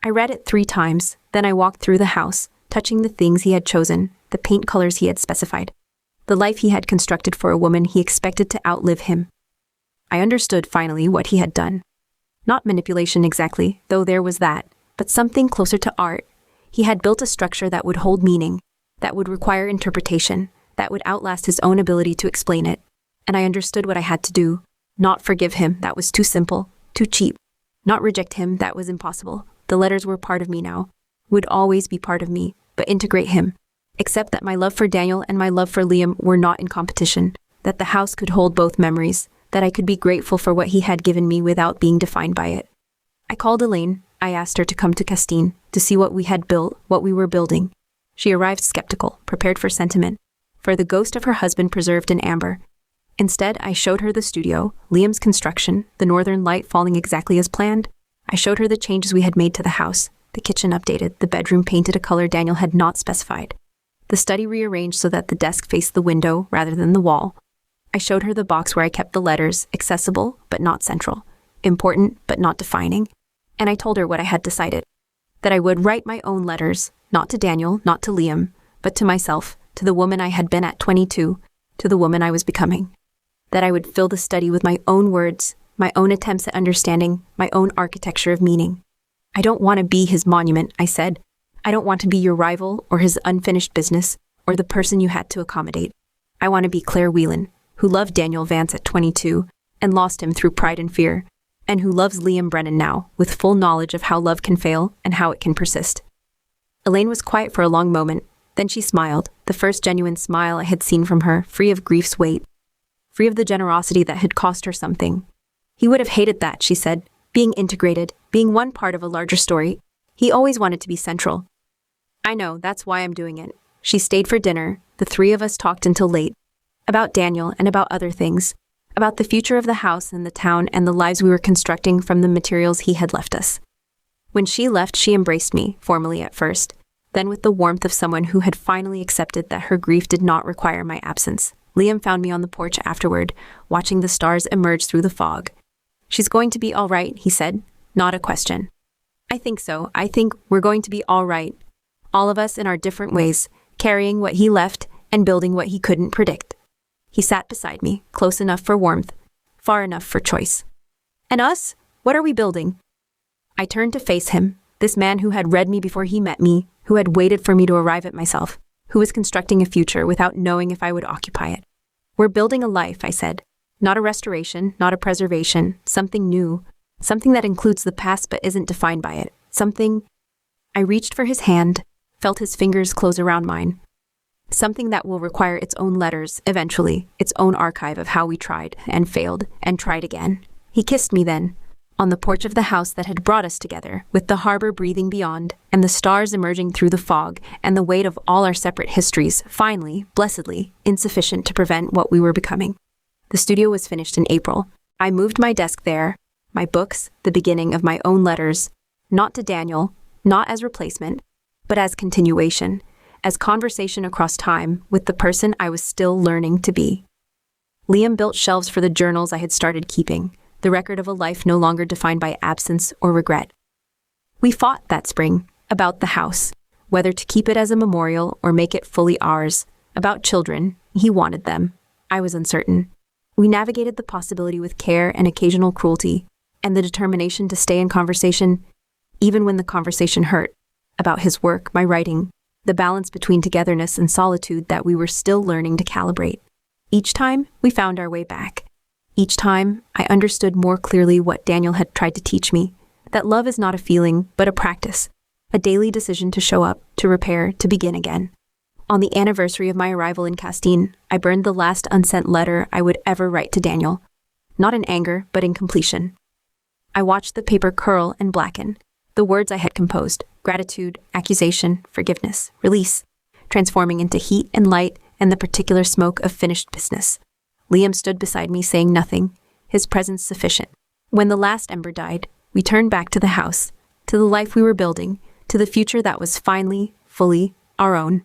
I read it 3 times, then I walked through the house, touching the things he had chosen, the paint colors he had specified, the life he had constructed for a woman he expected to outlive him. I understood finally what he had done. Not manipulation exactly, though there was that, but something closer to art. He had built a structure that would hold meaning, that would require interpretation, that would outlast his own ability to explain it. And I understood what I had to do. Not forgive him, that was too simple, too cheap. Not reject him, that was impossible. The letters were part of me now, would always be part of me, but integrate him. Accept that my love for Daniel and my love for Liam were not in competition, that the house could hold both memories, that I could be grateful for what he had given me without being defined by it. I called Elaine. I asked her to come to Castine, to see what we had built, what we were building. She arrived skeptical, prepared for sentiment, for the ghost of her husband preserved in amber. Instead, I showed her the studio, Liam's construction, the northern light falling exactly as planned. I showed her the changes we had made to the house, the kitchen updated, the bedroom painted a color Daniel had not specified, the study rearranged so that the desk faced the window rather than the wall. I showed her the box where I kept the letters, accessible but not central, important but not defining. And I told her what I had decided, that I would write my own letters, not to Daniel, not to Liam, but to myself, to the woman I had been at 22, to the woman I was becoming. That I would fill the study with my own words, my own attempts at understanding, my own architecture of meaning. I don't want to be his monument, I said. I don't want to be your rival or his unfinished business or the person you had to accommodate. I want to be Claire Whelan, who loved Daniel Vance at 22 and lost him through pride and fear, and who loves Liam Brennan now, with full knowledge of how love can fail and how it can persist. Elaine was quiet for a long moment. Then she smiled, the first genuine smile I had seen from her, free of grief's weight, free of the generosity that had cost her something. He would have hated that, she said, being integrated, being one part of a larger story. He always wanted to be central. I know, that's why I'm doing it. She stayed for dinner. The 3 of us talked until late, about Daniel and about other things, about the future of the house and the town and the lives we were constructing from the materials he had left us. When she left, she embraced me, formally at first, then with the warmth of someone who had finally accepted that her grief did not require my absence. Liam found me on the porch afterward, watching the stars emerge through the fog. She's going to be all right, he said, not a question. I think so. I think we're going to be all right. All of us in our different ways, carrying what he left and building what he couldn't predict. He sat beside me, close enough for warmth, far enough for choice. And us? What are we building? I turned to face him, this man who had read me before he met me, who had waited for me to arrive at myself, who was constructing a future without knowing if I would occupy it. We're building a life, I said. Not a restoration, not a preservation, something new, something that includes the past but isn't defined by it, something... I reached for his hand, felt his fingers close around mine. Something that will require its own letters, eventually, its own archive of how we tried and failed and tried again. He kissed me then, on the porch of the house that had brought us together, with the harbor breathing beyond, and the stars emerging through the fog, and the weight of all our separate histories, finally, blessedly, insufficient to prevent what we were becoming. The studio was finished in April. I moved my desk there, my books, the beginning of my own letters, not to Daniel, not as replacement, but as continuation, as conversation across time with the person I was still learning to be. Liam built shelves for the journals I had started keeping, the record of a life no longer defined by absence or regret. We fought that spring about the house, whether to keep it as a memorial or make it fully ours, about children. He wanted them. I was uncertain. We navigated the possibility with care and occasional cruelty, and the determination to stay in conversation, even when the conversation hurt, about his work, my writing, the balance between togetherness and solitude that we were still learning to calibrate. Each time, we found our way back. Each time, I understood more clearly what Daniel had tried to teach me, that love is not a feeling, but a practice, a daily decision to show up, to repair, to begin again. On the anniversary of my arrival in Castine, I burned the last unsent letter I would ever write to Daniel, not in anger, but in completion. I watched the paper curl and blacken, the words I had composed, gratitude, accusation, forgiveness, release, transforming into heat and light and the particular smoke of finished business. Liam stood beside me saying nothing, his presence sufficient. When the last ember died, we turned back to the house, to the life we were building, to the future that was finally, fully, our own.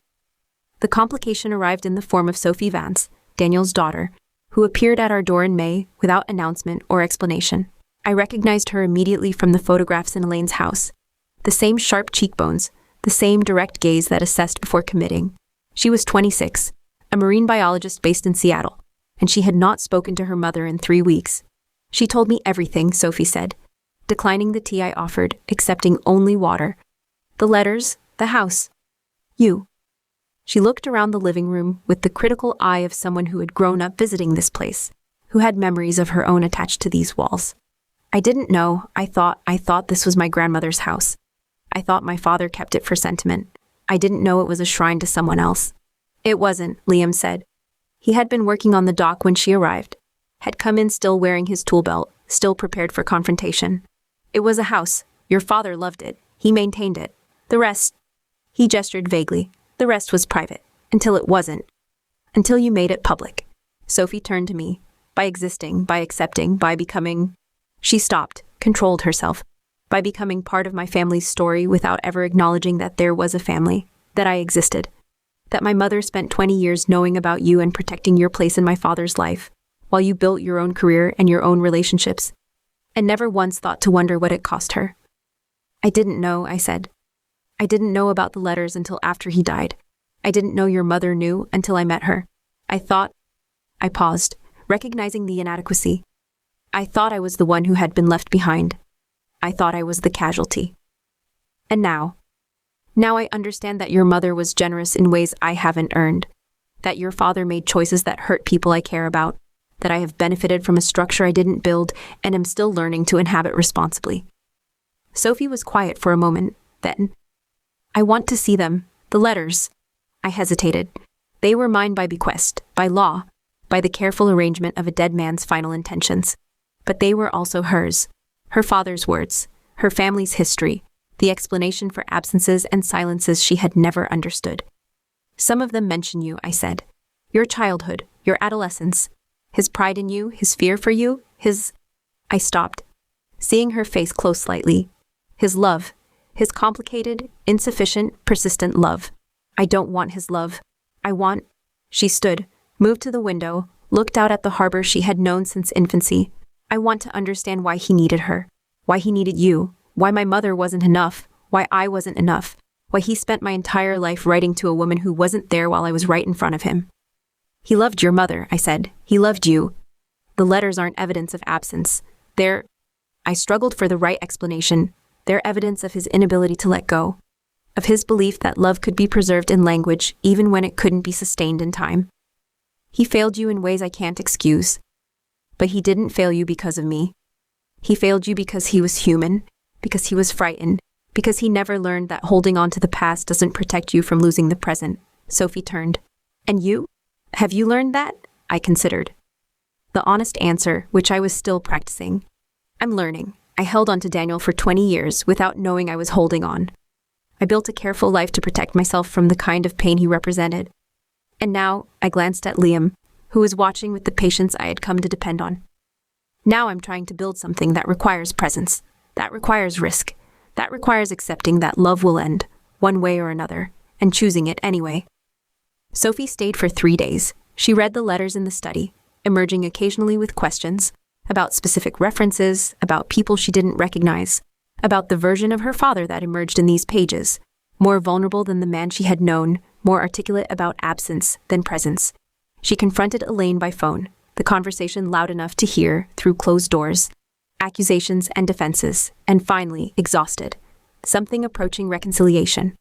The complication arrived in the form of Sophie Vance, Daniel's daughter, who appeared at our door in May without announcement or explanation. I recognized her immediately from the photographs in Elaine's house. The same sharp cheekbones, the same direct gaze that assessed before committing. She was 26, a marine biologist based in Seattle, and she had not spoken to her mother in 3 weeks. She told me everything, Sophie said, declining the tea I offered, accepting only water. The letters, the house. You. She looked around the living room with the critical eye of someone who had grown up visiting this place, who had memories of her own attached to these walls. I didn't know. I thought this was my grandmother's house. I thought my father kept it for sentiment. I didn't know it was a shrine to someone else. It wasn't, Liam said. He had been working on the dock when she arrived, had come in still wearing his tool belt, still prepared for confrontation. It was a house. Your father loved it. He maintained it. The rest, he gestured vaguely, the rest was private, until it wasn't. Until you made it public. Sophie turned to me. By existing, by accepting, by becoming... She stopped, controlled herself, by becoming part of my family's story without ever acknowledging that there was a family, that I existed, that my mother spent 20 years knowing about you and protecting your place in my father's life, while you built your own career and your own relationships, and never once thought to wonder what it cost her. I didn't know, I said. I didn't know about the letters until after he died. I didn't know your mother knew until I met her. I paused, recognizing the inadequacy. I thought I was the one who had been left behind. I thought I was the casualty. And now I understand that your mother was generous in ways I haven't earned, that your father made choices that hurt people I care about, that I have benefited from a structure I didn't build and am still learning to inhabit responsibly. Sophie was quiet for a moment, then, I want to see them, the letters. I hesitated. They were mine by bequest, by law, by the careful arrangement of a dead man's final intentions. But they were also hers, her father's words, her family's history, the explanation for absences and silences she had never understood. Some of them mention you, I said. Your childhood, your adolescence, his pride in you, his fear for you, his... I stopped, seeing her face close slightly. His love, his complicated, insufficient, persistent love. I don't want his love. I want... She stood, moved to the window, looked out at the harbor she had known since infancy. I want to understand why he needed her, why he needed you, why my mother wasn't enough, why I wasn't enough, why he spent my entire life writing to a woman who wasn't there while I was right in front of him. He loved your mother, I said. He loved you. The letters aren't evidence of absence. I struggled for the right explanation. They're evidence of his inability to let go, of his belief that love could be preserved in language even when it couldn't be sustained in time. He failed you in ways I can't excuse. But he didn't fail you because of me. He failed you because he was human, because he was frightened, because he never learned that holding on to the past doesn't protect you from losing the present. Sophie turned. And you? Have you learned that? I considered. The honest answer, which I was still practicing. I'm learning. I held on to Daniel for 20 years without knowing I was holding on. I built a careful life to protect myself from the kind of pain he represented. And now, I glanced at Liam, who was watching with the patience I had come to depend on. Now I'm trying to build something that requires presence, that requires risk, that requires accepting that love will end, one way or another, and choosing it anyway. Sophie stayed for 3 days. She read the letters in the study, emerging occasionally with questions about specific references, about people she didn't recognize, about the version of her father that emerged in these pages, more vulnerable than the man she had known, more articulate about absence than presence. She confronted Elaine by phone, the conversation loud enough to hear through closed doors, accusations and defenses, and finally, exhausted, something approaching reconciliation.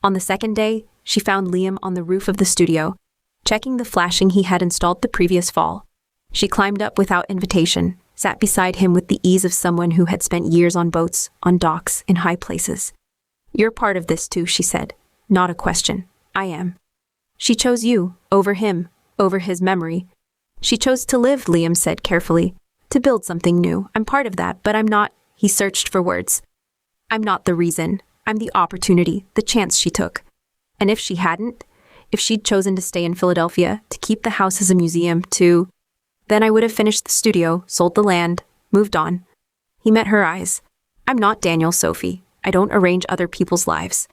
On the second day, she found Liam on the roof of the studio, checking the flashing he had installed the previous fall. She climbed up without invitation, sat beside him with the ease of someone who had spent years on boats, on docks, in high places. You're part of this too, she said. Not a question. I am. She chose you, over him, over his memory. She chose to live, Liam said carefully, to build something new. I'm part of that, but I'm not. He searched for words. I'm not the reason. I'm the opportunity, the chance she took. And if she hadn't, if she'd chosen to stay in Philadelphia, to keep the house as a museum, then I would have finished the studio, sold the land, moved on. He met her eyes. I'm not Daniel, Sophie. I don't arrange other people's lives.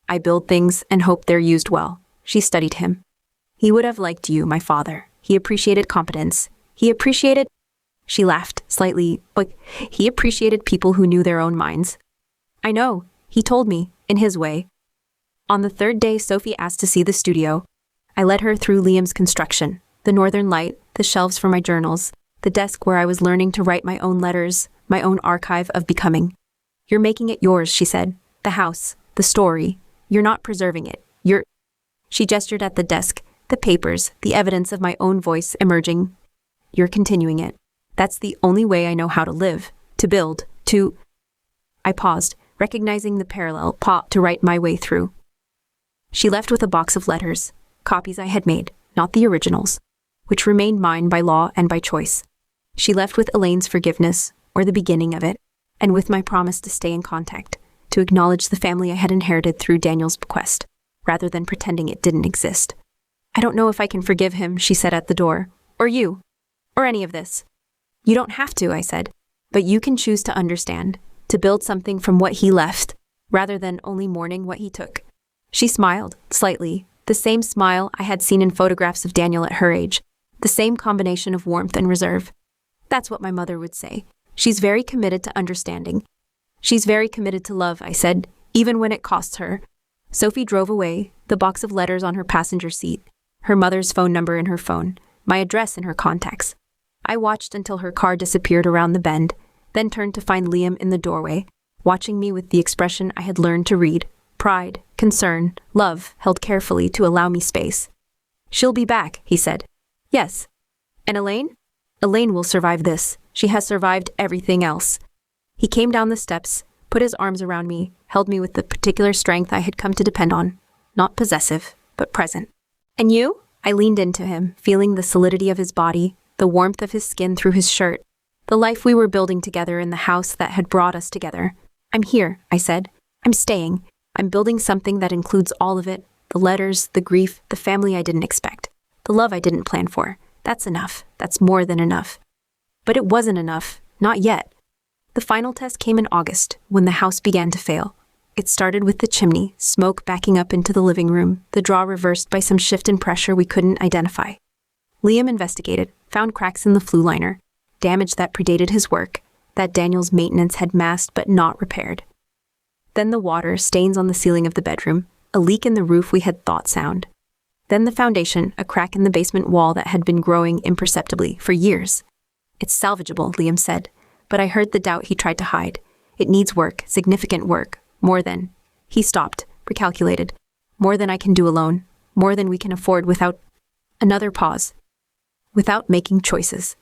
I build things and hope they're used well. She studied him. He would have liked you, my father. He appreciated competence. He appreciated... She laughed, slightly, but he appreciated people who knew their own minds. I know. He told me, in his way. On the third day, Sophie asked to see the studio. I led her through Liam's construction, the northern light, the shelves for my journals, the desk where I was learning to write my own letters, my own archive of becoming. You're making it yours, she said. The house, the story. You're not preserving it. She gestured at the desk, the papers, the evidence of my own voice emerging. You're continuing it. That's the only way I know how to live, to build, to... I paused, recognizing the parallel to write my way through. She left with a box of letters, copies I had made, not the originals, which remained mine by law and by choice. She left with Elaine's forgiveness, or the beginning of it, and with my promise to stay in contact, to acknowledge the family I had inherited through Daniel's bequest, rather than pretending it didn't exist. I don't know if I can forgive him, she said at the door, or you, or any of this. You don't have to, I said, but you can choose to understand, to build something from what he left, rather than only mourning what he took. She smiled, slightly, the same smile I had seen in photographs of Daniel at her age, the same combination of warmth and reserve. That's what my mother would say. She's very committed to understanding. She's very committed to love, I said, even when it costs her. Sophie drove away, the box of letters on her passenger seat, her mother's phone number in her phone, my address in her contacts. I watched until her car disappeared around the bend, then turned to find Liam in the doorway, watching me with the expression I had learned to read, pride, concern, love, held carefully to allow me space. She'll be back, he said. Yes. And Elaine? Elaine will survive this. She has survived everything else. He came down the steps, put his arms around me, held me with the particular strength I had come to depend on, not possessive, but present. And you? I leaned into him, feeling the solidity of his body, the warmth of his skin through his shirt, the life we were building together in the house that had brought us together. I'm here, I said. I'm staying. I'm building something that includes all of it, the letters, the grief, the family I didn't expect, the love I didn't plan for. That's enough. That's more than enough. But it wasn't enough. Not yet. The final test came in August, when the house began to fail. It started with the chimney, smoke backing up into the living room, the draw reversed by some shift in pressure we couldn't identify. Liam investigated, found cracks in the flue liner, damage that predated his work, that Daniel's maintenance had masked but not repaired. Then the water, stains on the ceiling of the bedroom, a leak in the roof we had thought sound. Then the foundation, a crack in the basement wall that had been growing imperceptibly for years. It's salvageable, Liam said, but I heard the doubt he tried to hide. It needs work, significant work, more than. He stopped, recalculated. More than I can do alone, more than we can afford without. Another pause. Without making choices.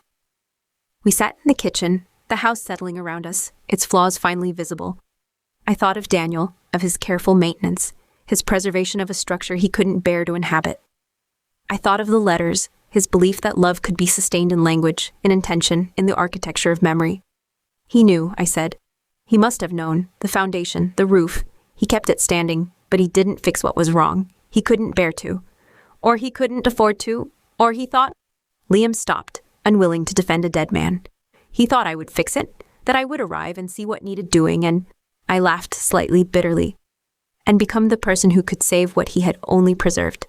We sat in the kitchen, the house settling around us, its flaws finally visible. I thought of Daniel, of his careful maintenance, his preservation of a structure he couldn't bear to inhabit. I thought of the letters, his belief that love could be sustained in language, in intention, in the architecture of memory. He knew, I said. He must have known, the foundation, the roof. He kept it standing, but he didn't fix what was wrong. He couldn't bear to. Or he couldn't afford to, or he thought. Liam stopped, unwilling to defend a dead man. He thought I would fix it, that I would arrive and see what needed doing, and I laughed slightly bitterly, and become the person who could save what he had only preserved.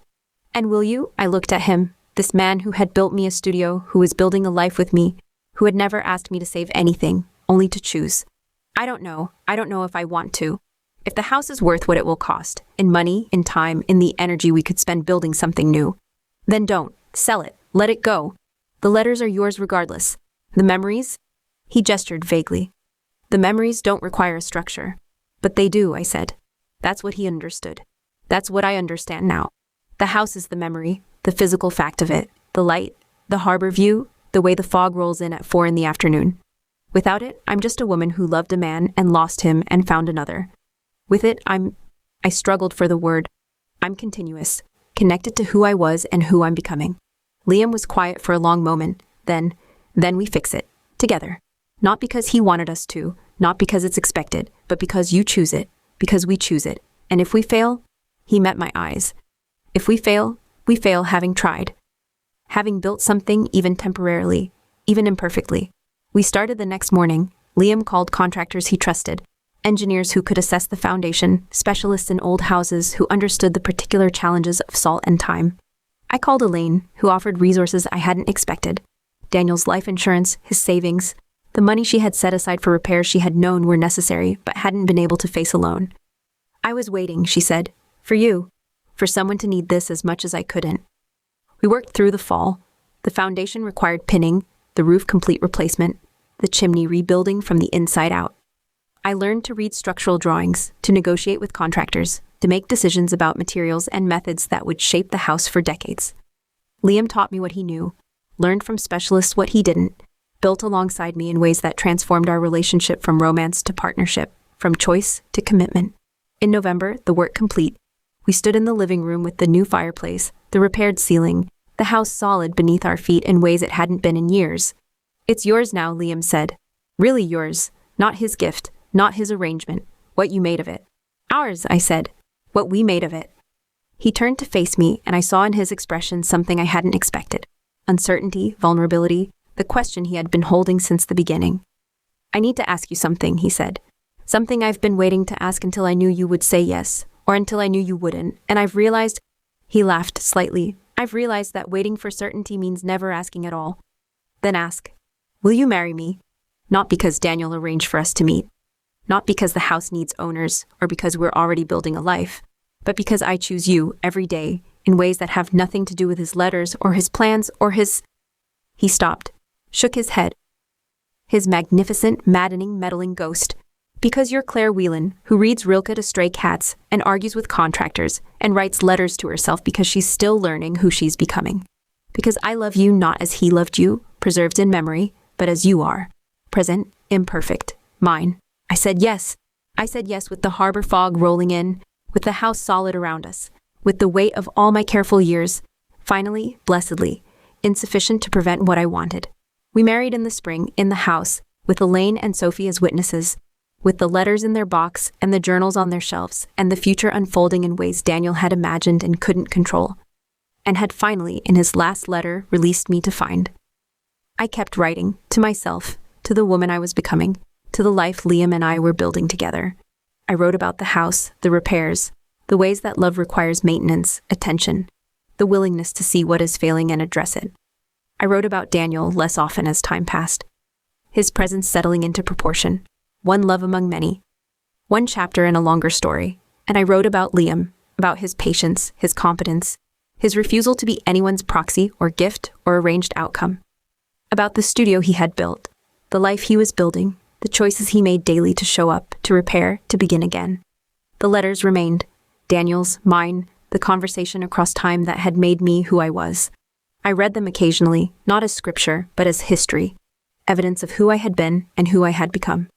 And will you? I looked at him, this man who had built me a studio, who was building a life with me, who had never asked me to save anything, only to choose. I don't know if I want to. If the house is worth what it will cost, in money, in time, in the energy we could spend building something new, then don't. Sell it. Let it go. The letters are yours regardless. The memories? He gestured vaguely. The memories don't require a structure. But they do, I said. That's what he understood. That's what I understand now. The house is the memory, the physical fact of it, the light, the harbor view, the way the fog rolls in at 4 p.m. Without it, I'm just a woman who loved a man and lost him and found another. With it, I struggled for the word. I'm continuous, connected to who I was and who I'm becoming. Liam was quiet for a long moment. Then we fix it. Together. Not because he wanted us to, not because it's expected, but because you choose it, because we choose it. And if we fail, he met my eyes. If we fail having tried. Having built something even temporarily, even imperfectly. We started the next morning. Liam called contractors he trusted, engineers who could assess the foundation, specialists in old houses who understood the particular challenges of salt and time. I called Elaine, who offered resources I hadn't expected. Daniel's life insurance, his savings, the money she had set aside for repairs she had known were necessary but hadn't been able to face alone. I was waiting, she said, for you, for someone to need this as much as I couldn't. We worked through the fall. The foundation required pinning, the roof complete replacement, the chimney rebuilding from the inside out. I learned to read structural drawings, to negotiate with contractors, to make decisions about materials and methods that would shape the house for decades. Liam taught me what he knew, learned from specialists what he didn't, built alongside me in ways that transformed our relationship from romance to partnership, from choice to commitment. In November, the work complete, we stood in the living room with the new fireplace, the repaired ceiling, the house solid beneath our feet in ways it hadn't been in years. It's yours now, Liam said. Really yours, not his gift, not his arrangement, what you made of it. Ours, I said. What we made of it. He turned to face me, and I saw in his expression something I hadn't expected. Uncertainty, vulnerability, the question he had been holding since the beginning. I need to ask you something, he said. Something I've been waiting to ask until I knew you would say yes, or until I knew you wouldn't, and I've realized, he laughed slightly, I've realized that waiting for certainty means never asking at all. Then ask, will you marry me? Not because Daniel arranged for us to meet. Not because the house needs owners, or because we're already building a life, but because I choose you every day in ways that have nothing to do with his letters or his plans or his... He stopped, shook his head. His magnificent, maddening, meddling ghost. Because you're Claire Whelan, who reads Rilke to stray cats and argues with contractors and writes letters to herself because she's still learning who she's becoming. Because I love you not as he loved you, preserved in memory, but as you are. Present, imperfect, mine. I said yes. I said yes with the harbor fog rolling in, with the house solid around us, with the weight of all my careful years, finally, blessedly, insufficient to prevent what I wanted. We married in the spring, in the house, with Elaine and Sophie as witnesses, with the letters in their box and the journals on their shelves, and the future unfolding in ways Daniel had imagined and couldn't control, and had finally, in his last letter, released me to find. I kept writing, to myself, to the woman I was becoming, to the life Liam and I were building together. I wrote about the house, the repairs, the ways that love requires maintenance, attention, the willingness to see what is failing and address it. I wrote about Daniel less often as time passed, his presence settling into proportion, one love among many, one chapter in a longer story, and I wrote about Liam, about his patience, his competence, his refusal to be anyone's proxy or gift or arranged outcome. About the studio he had built, the life he was building, the choices he made daily to show up, to repair, to begin again. The letters remained, Daniel's, mine, the conversation across time that had made me who I was. I read them occasionally, not as scripture, but as history, evidence of who I had been and who I had become.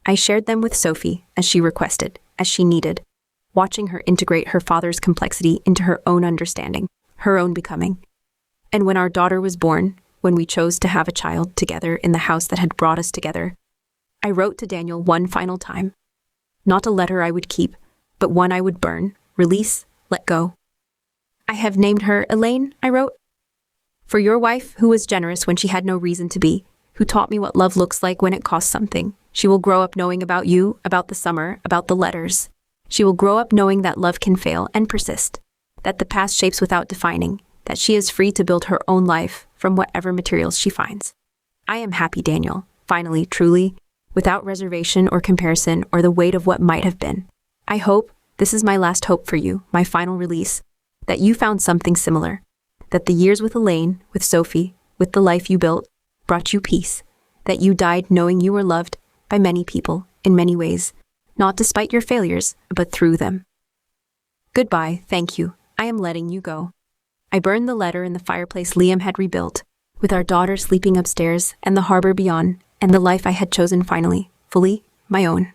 I shared them with Sophie, as she requested, as she needed, watching her integrate her father's complexity into her own understanding, her own becoming. And when our daughter was born, when we chose to have a child together in the house that had brought us together, I wrote to Daniel one final time. Not a letter I would keep, but one I would burn, release, let go. I have named her Elaine, I wrote. For your wife, who was generous when she had no reason to be, who taught me what love looks like when it costs something. She will grow up knowing about you, about the summer, about the letters. She will grow up knowing that love can fail and persist, that the past shapes without defining, that she is free to build her own life from whatever materials she finds. I am happy, Daniel, finally, truly, without reservation or comparison or the weight of what might have been. I hope, this is my last hope for you, my final release, that you found something similar, that the years with Elaine, with Sophie, with the life you built, brought you peace, that you died knowing you were loved by many people, in many ways, not despite your failures, but through them. Goodbye, thank you, I am letting you go. I burned the letter in the fireplace Liam had rebuilt, with our daughter sleeping upstairs and the harbor beyond, and the life I had chosen finally, fully, my own.